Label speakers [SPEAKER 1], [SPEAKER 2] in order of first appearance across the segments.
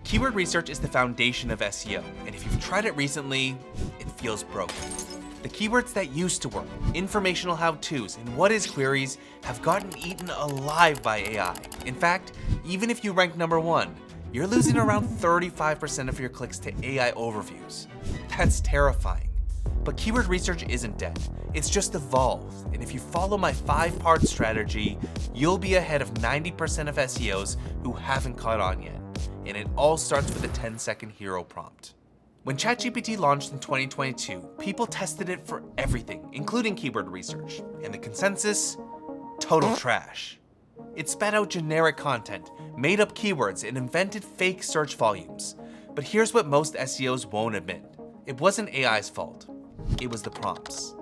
[SPEAKER 1] Keyword research is the foundation of SEO, and if you've tried it recently, it feels broken. The keywords that used to work, informational how-tos, and what is queries have gotten eaten alive by AI. In fact, even if you rank number 1, you're losing around 35% of your clicks to AI overviews. That's terrifying. But keyword research isn't dead. It's just evolved, and if you follow my 5-part strategy, you'll be ahead of 90% of SEOs who haven't caught on yet. And it all starts with a 10-second hero prompt. When ChatGPT launched in 2022, people tested it for everything, including keyword research, and the consensus? Total trash. It spat out generic content, made up keywords, and invented fake search volumes. But here's what most SEOs won't admit. It wasn't AI's fault. It was the prompts.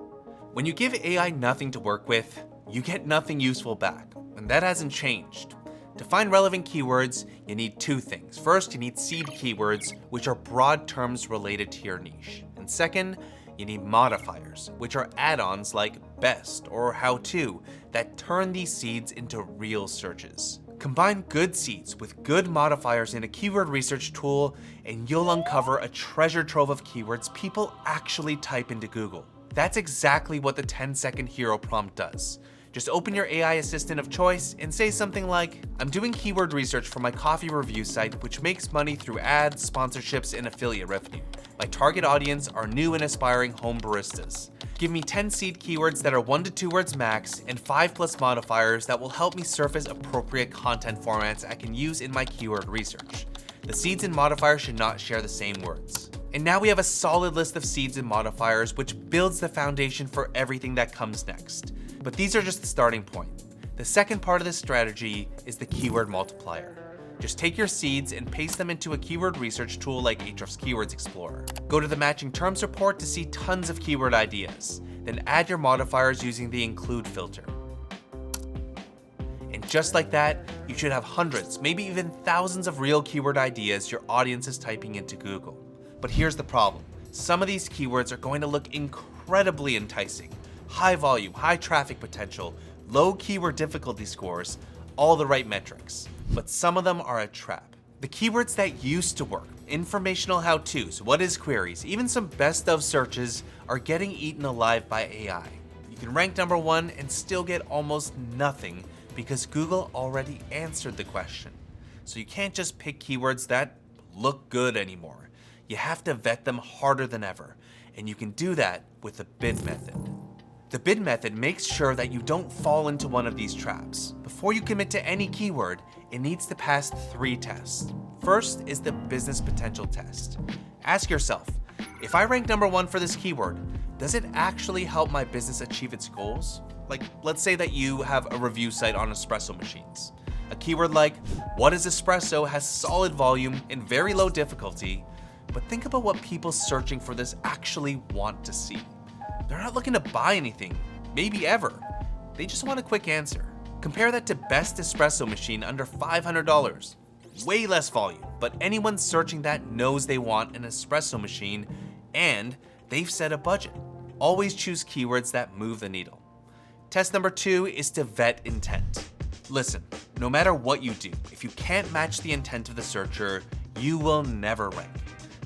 [SPEAKER 1] When you give AI nothing to work with, you get nothing useful back, and that hasn't changed. To find relevant keywords, you need 2 things. First, you need seed keywords, which are broad terms related to your niche. And second, you need modifiers, which are add-ons like best or how-to that turn these seeds into real searches. Combine good seeds with good modifiers in a keyword research tool, and you'll uncover a treasure trove of keywords people actually type into Google. That's exactly what the 10-second hero prompt does. Just open your AI assistant of choice and say something like, I'm doing keyword research for my coffee review site, which makes money through ads, sponsorships, and affiliate revenue. My target audience are new and aspiring home baristas. Give me 10 seed keywords that are 1 to 2 words max and 5+ modifiers that will help me surface appropriate content formats I can use in my keyword research. The seeds and modifiers should not share the same words. And now we have a solid list of seeds and modifiers, which builds the foundation for everything that comes next. But these are just the starting point. The second part of this strategy is the keyword multiplier. Just take your seeds and paste them into a keyword research tool like Ahrefs Keywords Explorer. Go to the matching terms report to see tons of keyword ideas. Then add your modifiers using the include filter. And just like that, you should have hundreds, maybe even thousands of real keyword ideas your audience is typing into Google. But here's the problem. Some of these keywords are going to look incredibly enticing. High volume, high traffic potential, low keyword difficulty scores, all the right metrics. But some of them are a trap. The keywords that used to work, informational how-tos, what is queries, even some best of searches are getting eaten alive by AI. You can rank number 1 and still get almost nothing because Google already answered the question. So you can't just pick keywords that look good anymore. You have to vet them harder than ever, and you can do that with the bid method. The bid method makes sure that you don't fall into one of these traps. Before you commit to any keyword, it needs to pass 3 tests. First is the business potential test. Ask yourself, if I rank number 1 for this keyword, does it actually help my business achieve its goals? Like, let's say that you have a review site on espresso machines. A keyword like, what is espresso has solid volume and very low difficulty, but think about what people searching for this actually want to see. They're not looking to buy anything, maybe ever. They just want a quick answer. Compare that to best espresso machine under $500. Way less volume, but anyone searching that knows they want an espresso machine and they've set a budget. Always choose keywords that move the needle. Test number 2 is to vet intent. Listen, no matter what you do, if you can't match the intent of the searcher, you will never rank.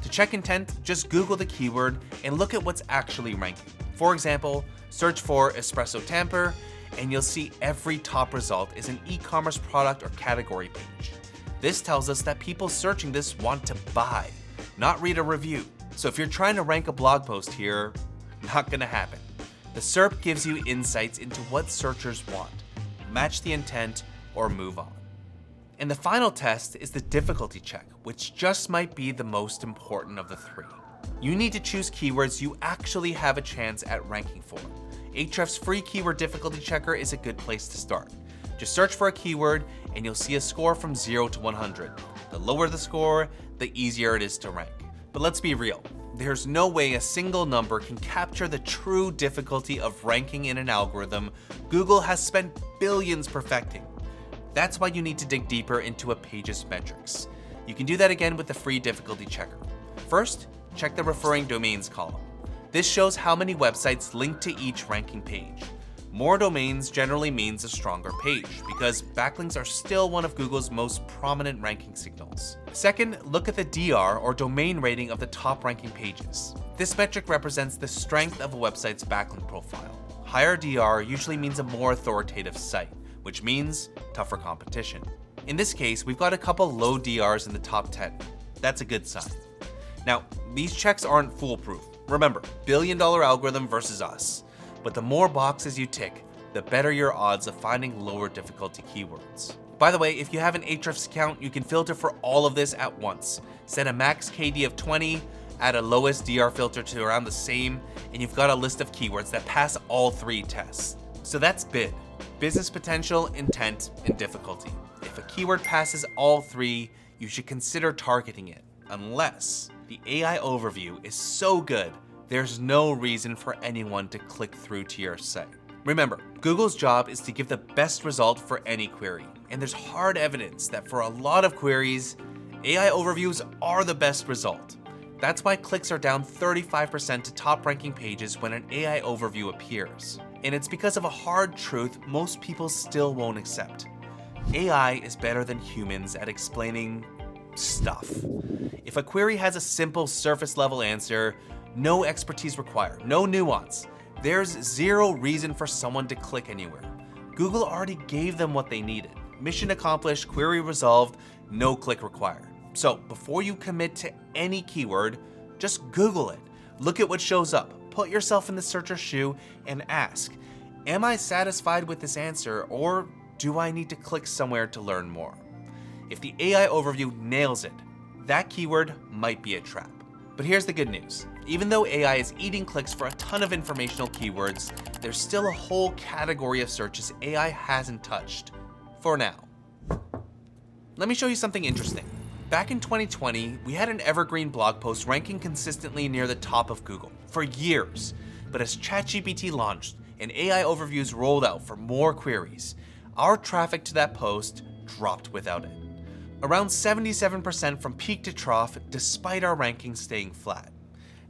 [SPEAKER 1] To check intent, just Google the keyword and look at what's actually ranking. For example, search for espresso tamper, and you'll see every top result is an e-commerce product or category page. This tells us that people searching this want to buy, not read a review. So if you're trying to rank a blog post here, not gonna happen. The SERP gives you insights into what searchers want. Match the intent or move on. And the final test is the difficulty check, which just might be the most important of the 3. You need to choose keywords you actually have a chance at ranking for. Ahrefs' free keyword difficulty checker is a good place to start. Just search for a keyword and you'll see a score from 0 to 100. The lower the score, the easier it is to rank. But let's be real. There's no way a single number can capture the true difficulty of ranking in an algorithm Google has spent billions perfecting. That's why you need to dig deeper into a page's metrics. You can do that again with the free difficulty checker. First, check the referring domains column. This shows how many websites link to each ranking page. More domains generally means a stronger page, because backlinks are still one of Google's most prominent ranking signals. Second, look at the DR or domain rating of the top ranking pages. This metric represents the strength of a website's backlink profile. Higher DR usually means a more authoritative site, which means tougher competition. In this case, we've got a couple low DRs in the top 10. That's a good sign. Now, these checks aren't foolproof. Remember, billion-dollar algorithm versus us. But the more boxes you tick, the better your odds of finding lower difficulty keywords. By the way, if you have an Ahrefs account, you can filter for all of this at once. Set a max KD of 20, add a lowest DR filter to around the same, and you've got a list of keywords that pass all 3 tests. So that's bid: business potential, intent, and difficulty. If a keyword passes all 3, you should consider targeting it, unless the AI overview is so good there's no reason for anyone to click through to your site. Remember, Google's job is to give the best result for any query, and there's hard evidence that for a lot of queries, AI overviews are the best result. That's why clicks are down 35% to top ranking pages when an AI overview appears. And it's because of a hard truth most people still won't accept. AI is better than humans at explaining stuff. If a query has a simple surface level answer, no expertise required, no nuance, there's zero reason for someone to click anywhere. Google already gave them what they needed. Mission accomplished, query resolved, no click required. So before you commit to any keyword, just Google it. Look at what shows up. Put yourself in the searcher's shoe and ask, am I satisfied with this answer, or do I need to click somewhere to learn more? If the AI overview nails it, that keyword might be a trap. But here's the good news. Even though AI is eating clicks for a ton of informational keywords, there's still a whole category of searches AI hasn't touched. For now. Let me show you something interesting. Back in 2020, we had an evergreen blog post ranking consistently near the top of Google for years. But as ChatGPT launched and AI overviews rolled out for more queries, our traffic to that post dropped without it. Around 77% from peak to trough, despite our rankings staying flat.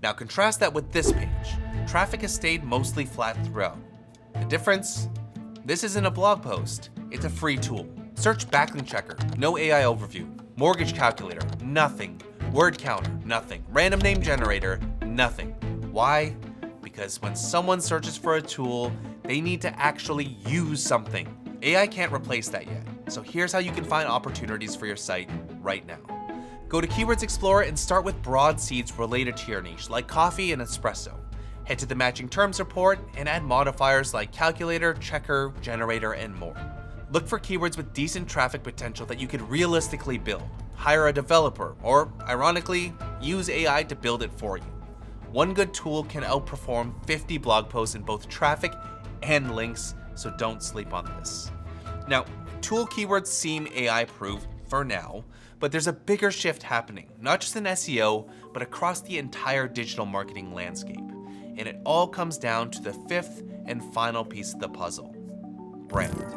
[SPEAKER 1] Now contrast that with this page. Traffic has stayed mostly flat throughout. The difference? This isn't a blog post, it's a free tool. Search backlink checker, no AI overview. Mortgage calculator, nothing. Word counter, nothing. Random name generator, nothing. Why? Because when someone searches for a tool, they need to actually use something. AI can't replace that yet. So here's how you can find opportunities for your site right now. Go to Keywords Explorer and start with broad seeds related to your niche, like coffee and espresso. Head to the matching terms report and add modifiers like calculator, checker, generator, and more. Look for keywords with decent traffic potential that you could realistically build. Hire a developer, or ironically, use AI to build it for you. One good tool can outperform 50 blog posts in both traffic and links, so don't sleep on this. Now, tool keywords seem AI-proof for now, but there's a bigger shift happening, not just in SEO, but across the entire digital marketing landscape. And it all comes down to the fifth and final piece of the puzzle: brand.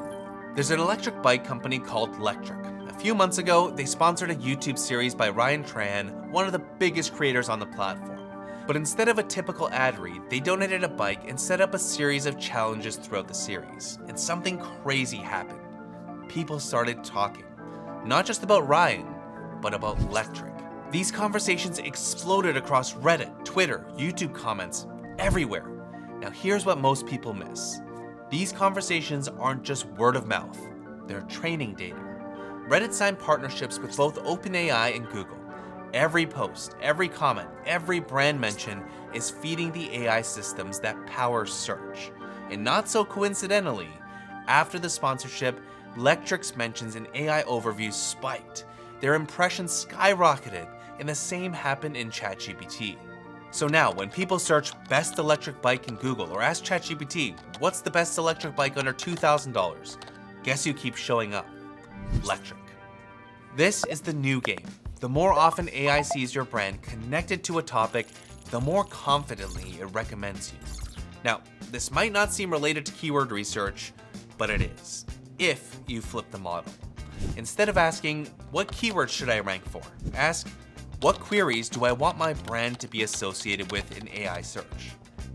[SPEAKER 1] There's an electric bike company called Lectric. A few months ago, they sponsored a YouTube series by Ryan Tran, one of the biggest creators on the platform. But instead of a typical ad read, they donated a bike and set up a series of challenges throughout the series. And something crazy happened. People started talking, not just about Ryan, but about Lectric. These conversations exploded across Reddit, Twitter, YouTube comments, everywhere. Now here's what most people miss. These conversations aren't just word of mouth, they're training data. Reddit signed partnerships with both OpenAI and Google. Every post, every comment, every brand mention is feeding the AI systems that power search. And not so coincidentally, after the sponsorship, Lectric's mentions in AI overviews spiked. Their impressions skyrocketed, and the same happened in ChatGPT. So now, when people search best electric bike in Google or ask ChatGPT, what's the best electric bike under $2,000? Guess who keeps showing up? Lectric. This is the new game. The more often AI sees your brand connected to a topic, the more confidently it recommends you. Now, this might not seem related to keyword research, but it is, if you flip the model. Instead of asking, what keywords should I rank for? Ask, what queries do I want my brand to be associated with in AI search?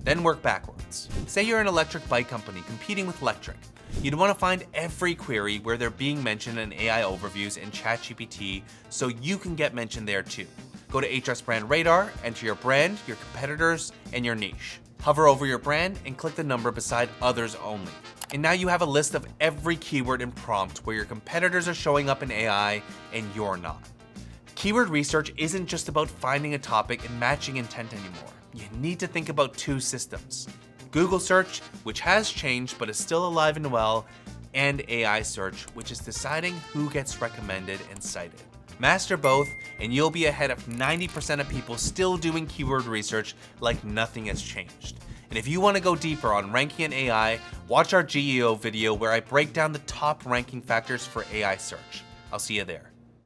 [SPEAKER 1] Then work backwards. Say you're an electric bike company competing with electric. You'd want to find every query where they're being mentioned in AI overviews in ChatGPT so you can get mentioned there too. Go to Ahrefs Brand Radar, enter your brand, your competitors, and your niche. Hover over your brand and click the number beside others only. And now you have a list of every keyword and prompt where your competitors are showing up in AI and you're not. Keyword research isn't just about finding a topic and matching intent anymore. You need to think about two systems: Google search, which has changed but is still alive and well, and AI search, which is deciding who gets recommended and cited. Master both, and you'll be ahead of 90% of people still doing keyword research like nothing has changed. And if you want to go deeper on ranking in AI, watch our GEO video where I break down the top ranking factors for AI search. I'll see you there.